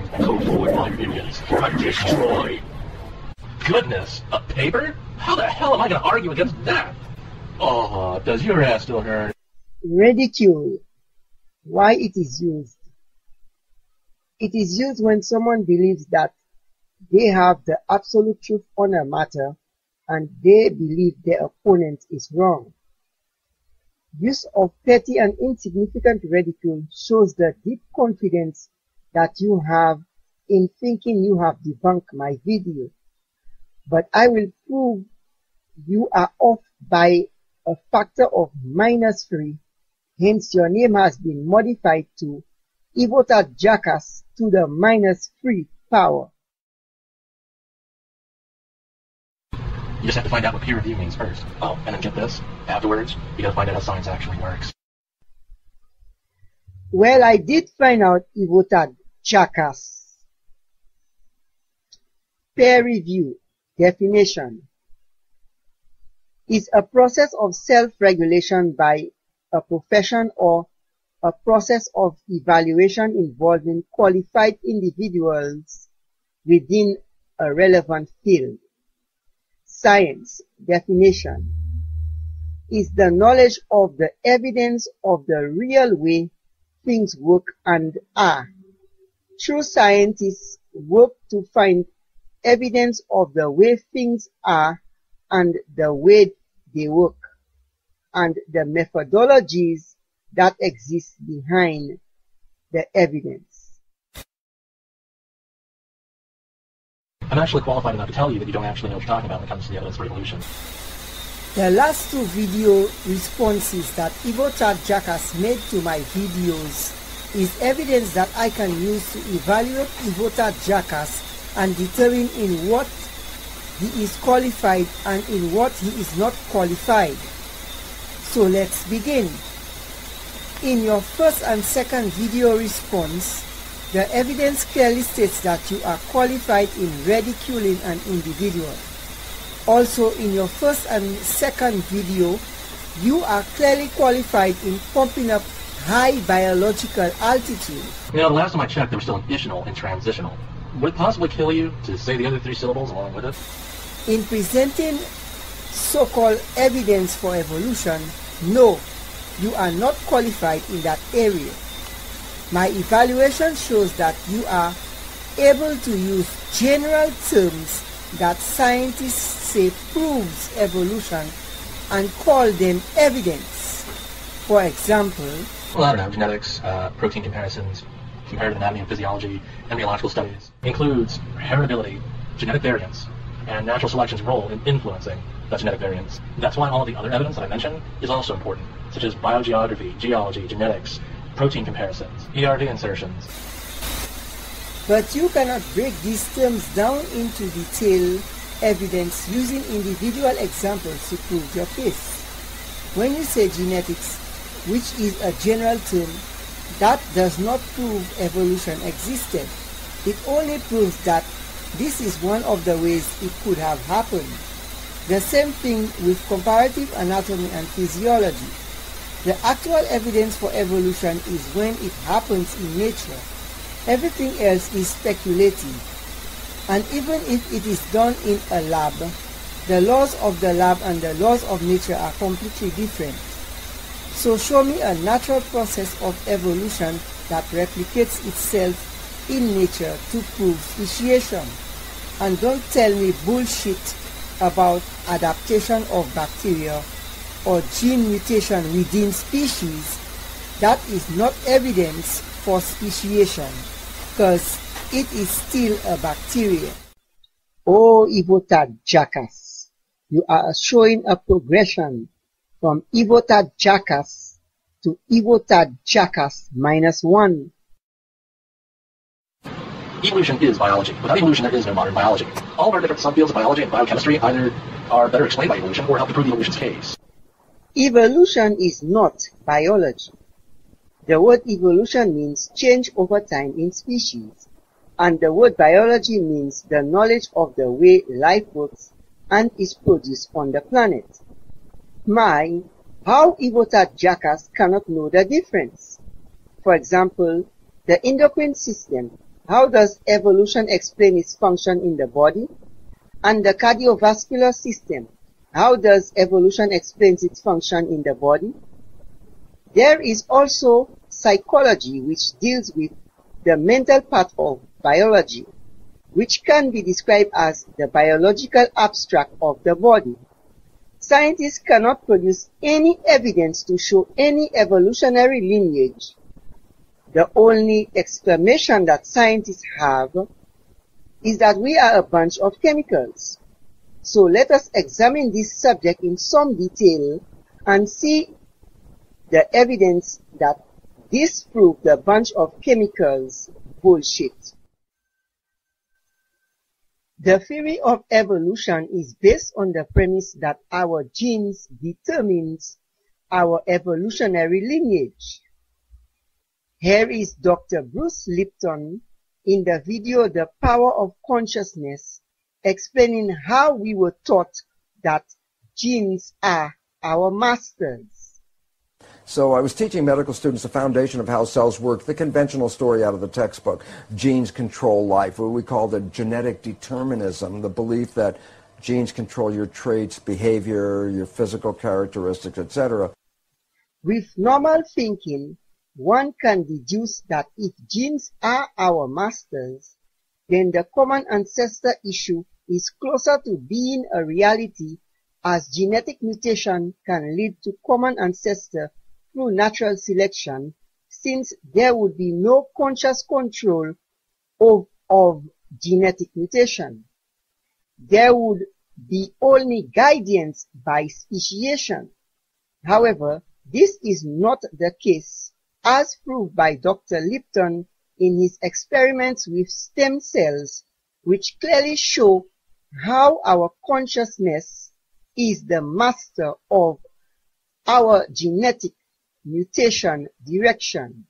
Go forward, my idiots, or I destroy. Goodness, a paper? How the hell am I going to argue against that? Oh, does your ass still hurt? Ridicule. Why it is used? It is used when someone believes that they have the absolute truth on a matter and they believe their opponent is wrong. Use of petty and insignificant ridicule shows the deep confidence that you have in thinking you have debunked my video. But I will prove you are off by a factor of -3, hence your name has been modified to Evotardjackass to the -3 power. You just have to find out what peer review means first. Oh, and then get this, afterwards, you gotta find out how science actually works. Well, I did find out Evotardjackass. Peer review definition is a process of self-regulation by a profession or a process of evaluation involving qualified individuals within a relevant field. Science definition is the knowledge of the evidence of the real way things work and are. True scientists work to find evidence of the way things are and the way they work, and the methodologies that exist behind the evidence. I'm actually qualified enough to tell you that you don't actually know what you're talking about when it comes to the evidence for evolution. The last two video responses that Evotardjackass made to my videos is evidence that I can use to evaluate Evotardjackass and determine in what he is qualified and in what he is not qualified. So let's begin. In your first and second video response, the evidence clearly states that you are qualified in ridiculing an individual. Also, in your first and second video, you are clearly qualified in pumping up high biological altitude. You know, the last time I checked, there was still additional and transitional. Would it possibly kill you to say the other 3 syllables along with it? In presenting so-called evidence for evolution, no, you are not qualified in that area. My evaluation shows that you are able to use general terms that scientists say proves evolution and call them evidence. For example, well, I don't know, genetics, protein comparisons, comparative anatomy and physiology, embryological studies, includes heritability, genetic variance, and natural selection's role in influencing that genetic variance. That's why all the other evidence that I mentioned is also important, such as biogeography, geology, genetics, protein comparisons, ERD insertions. But you cannot break these terms down into detailed evidence using individual examples to prove your case. When you say genetics, which is a general term, that does not prove evolution existed. It only proves that this is one of the ways it could have happened. The same thing with comparative anatomy and physiology. The actual evidence for evolution is when it happens in nature. Everything else is speculative. And even if it is done in a lab, the laws of the lab and the laws of nature are completely different. So show me a natural process of evolution that replicates itself in nature to prove speciation. And don't tell me bullshit about adaptation of bacteria or gene mutation within species. That is not evidence for speciation, because it is still a bacteria. Oh, Evotardjackass, you are showing a progression from Evotardjackass to Evotardjackass -1. Evolution is biology. Without evolution, there is no modern biology. All of our different subfields of biology and biochemistry either are better explained by evolution or help to prove evolution's case. Evolution is not biology. The word evolution means change over time in species, and the word biology means the knowledge of the way life works and is produced on the planet. How Evotardjackass cannot know the difference? For example, the endocrine system How does evolution explain its function in the body? And the cardiovascular system. How does evolution explain its function in the body? There is also psychology, which deals with the mental part of biology, which can be described as the biological abstract of the body. Scientists cannot produce any evidence to show any evolutionary lineage. The only explanation that scientists have is that we are a bunch of chemicals. So let us examine this subject in some detail and see the evidence that disproves the bunch of chemicals bullshit. The theory of evolution is based on the premise that our genes determines our evolutionary lineage. Here is Dr. Bruce Lipton in the video The Power of Consciousness, explaining how we were taught that genes are our masters. So I was teaching medical students the foundation of how cells work, the conventional story out of the textbook. Genes control life, what we call the genetic determinism, the belief that genes control your traits, behavior, your physical characteristics, etc. With normal thinking, one can deduce that if genes are our masters, then the common ancestor issue is closer to being a reality, as genetic mutation can lead to common ancestor through natural selection, since there would be no conscious control of genetic mutation. There would be only guidance by speciation. However, this is not the case, as proved by Dr. Lipton in his experiments with stem cells, which clearly show how our consciousness is the master of our genetic mutation direction.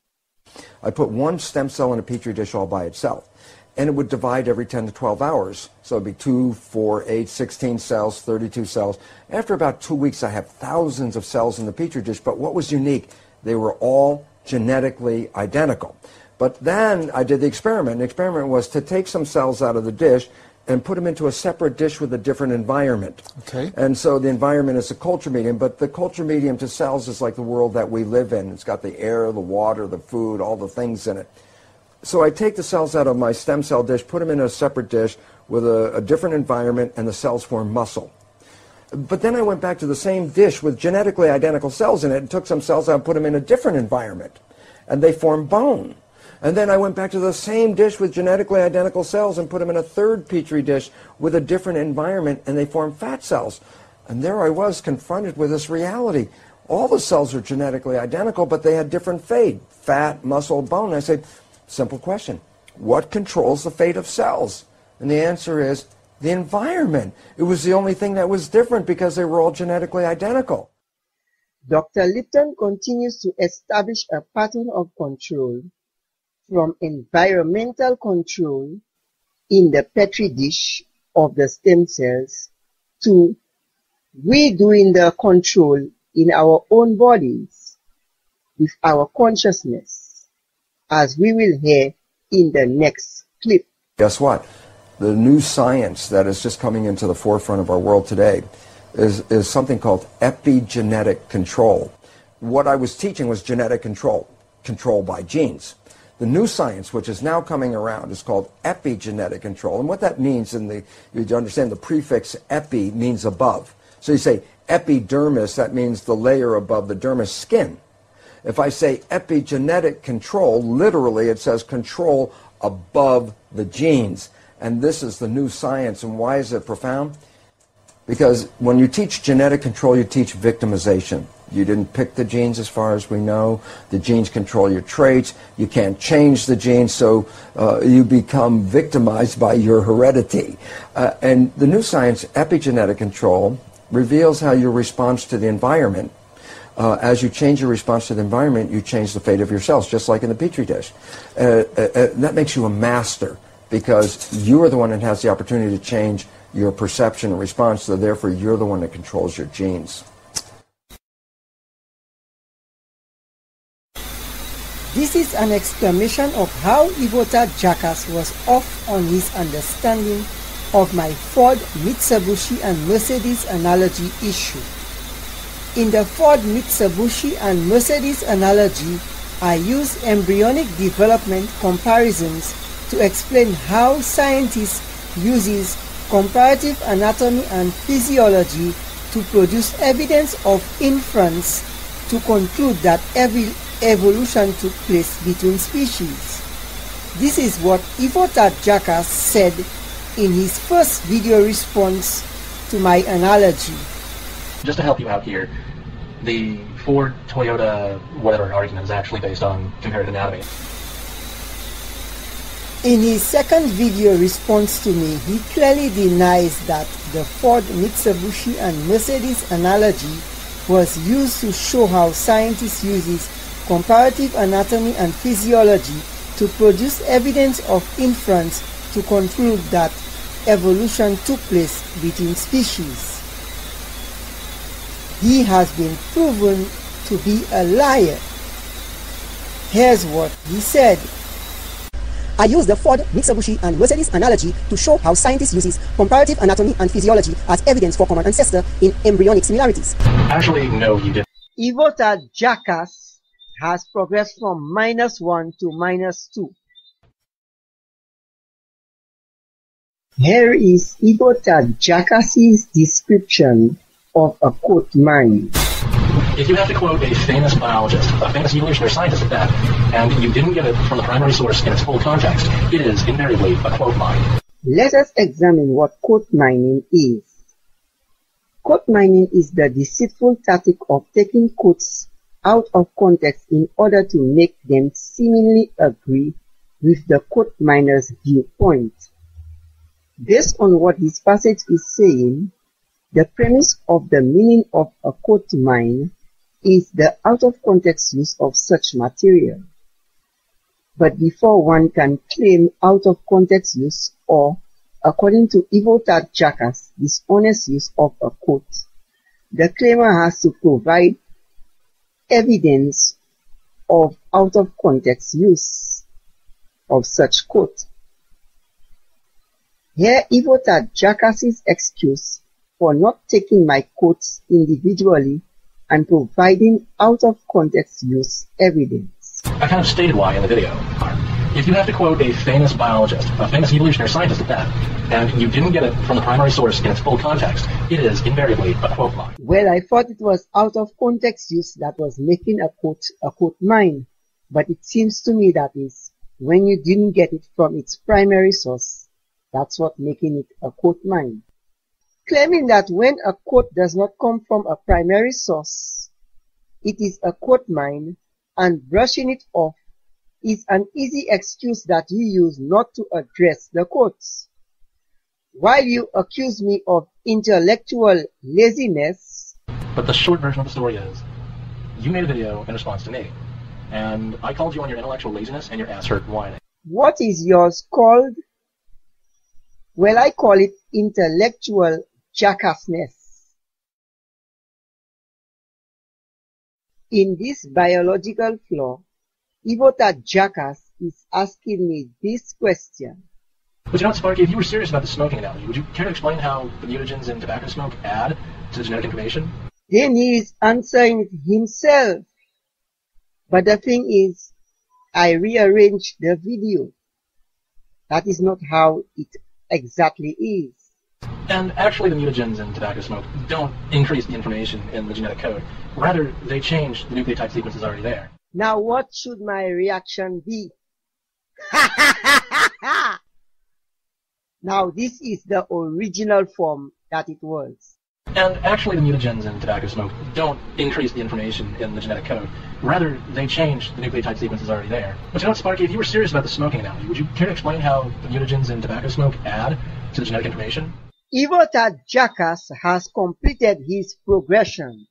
I put one stem cell in a petri dish all by itself, and it would divide every 10 to 12 hours. So it'd be 2, 4, 8, 16 cells, 32 cells. After about 2 weeks, I have thousands of cells in the petri dish, but what was unique? They were all genetically identical. But then I did the experiment. The experiment was to take some cells out of the dish and put them into a separate dish with a different environment. Okay. And so the environment is a culture medium, but the culture medium to cells is like the world that we live in. It's got the air, the water, the food, all the things in it. So I take the cells out of my stem cell dish, put them in a separate dish with a different environment, and the cells form muscle. But then I went back to the same dish with genetically identical cells in it and took some cells out and put them in a different environment, and they form bone. And then I went back to the same dish with genetically identical cells and put them in a third petri dish with a different environment, and they formed fat cells. And there I was confronted with this reality. All the cells are genetically identical, but they had different fate: fat, muscle, bone. And I said, simple question, what controls the fate of cells? And the answer is the environment. It was the only thing that was different because they were all genetically identical. Dr. Lipton continues to establish a pattern of control from environmental control in the petri dish of the stem cells to we doing the control in our own bodies with our consciousness, as we will hear in the next clip. Guess what? The new science that is just coming into the forefront of our world today is something called epigenetic control. What I was teaching was genetic control, control by genes. The new science, which is now coming around, is called epigenetic control. And what that means, you understand the prefix epi means above. So you say epidermis, that means the layer above the dermis, skin. If I say epigenetic control, literally it says control above the genes. And this is the new science. And why is it profound? Because when you teach genetic control, you teach victimization. You didn't pick the genes as far as we know. The genes control your traits. You can't change the genes, so you become victimized by your heredity. And the new science, epigenetic control, reveals how your response to the environment, as you change your response to the environment, you change the fate of your cells, just like in the Petri dish. That makes you a master, because you are the one that has the opportunity to change your perception and response, so therefore you're the one that controls your genes. This is an explanation of how Evotardjackass was off on his understanding of my Ford, Mitsubishi and Mercedes analogy issue. In the Ford, Mitsubishi and Mercedes analogy, I use embryonic development comparisons to explain how scientists use comparative anatomy and physiology to produce evidence of inference to conclude that evolution took place between species. This is what Evotardjackass said in his first video response to my analogy. Just to help you out here, the Ford, Toyota, whatever argument is actually based on comparative anatomy. In his second video response to me, he clearly denies that the Ford, Mitsubishi and Mercedes analogy was used to show how scientists use comparative anatomy and physiology to produce evidence of inference to conclude that evolution took place between species. He has been proven to be a liar. Here's what he said. I use the Ford, Mitsubishi and Mercedes analogy to show how scientists use comparative anatomy and physiology as evidence for common ancestor in embryonic similarities. Actually, no, you didn't. Evotardjackass has progressed from -1 to -2. Here is Evotardjackass's description of a quote mine. If you have to quote a famous biologist, a famous evolutionary scientist at that, and you didn't get it from the primary source in its full context, it is invariably a quote mine. Let us examine what quote mining is. Quote mining is the deceitful tactic of taking quotes out of context in order to make them seemingly agree with the quote miner's viewpoint. Based on what this passage is saying, the premise of the meaning of a quote mine is the out-of-context use of such material. But before one can claim out-of-context use or, according to Evotardjackass, dishonest use of a quote, the claimer has to provide evidence of out-of-context use of such quote. Here Evotardjackass's excuse for not taking my quotes individually and providing out-of-context use evidence. I kind of stated why in the video. If you have to quote a famous biologist, a famous evolutionary scientist at that, and you didn't get it from the primary source in its full context, it is invariably a quote mine. Well, I thought it was out-of-context use that was making a quote mine, but it seems to me that is when you didn't get it from its primary source, that's what making it a quote mine. Claiming that when a quote does not come from a primary source, it is a quote mine, and brushing it off is an easy excuse that you use not to address the quotes. While you accuse me of intellectual laziness. But the short version of the story is, you made a video in response to me, and I called you on your intellectual laziness and your ass hurt whining. What is yours called? Well, I call it intellectual jackassness. In this biological flaw, Evotardjackass is asking me this question. But you know what, Sparky, if you were serious about the smoking analogy, would you care to explain how the mutagens in tobacco smoke add to the genetic information? Then he is answering it himself. But the thing is, I rearranged the video. That is not how it exactly is. And actually the mutagens in tobacco smoke don't increase the information in the genetic code. Rather, they change the nucleotide sequences already there. Now what should my reaction be? Now this is the original form that it was. And actually the mutagens in tobacco smoke don't increase the information in the genetic code. Rather, they change the nucleotide sequences already there. But you know what, Sparky, if you were serious about the smoking analogy, would you care to explain how the mutagens in tobacco smoke add to the genetic information? Evotardjackass has completed his progression.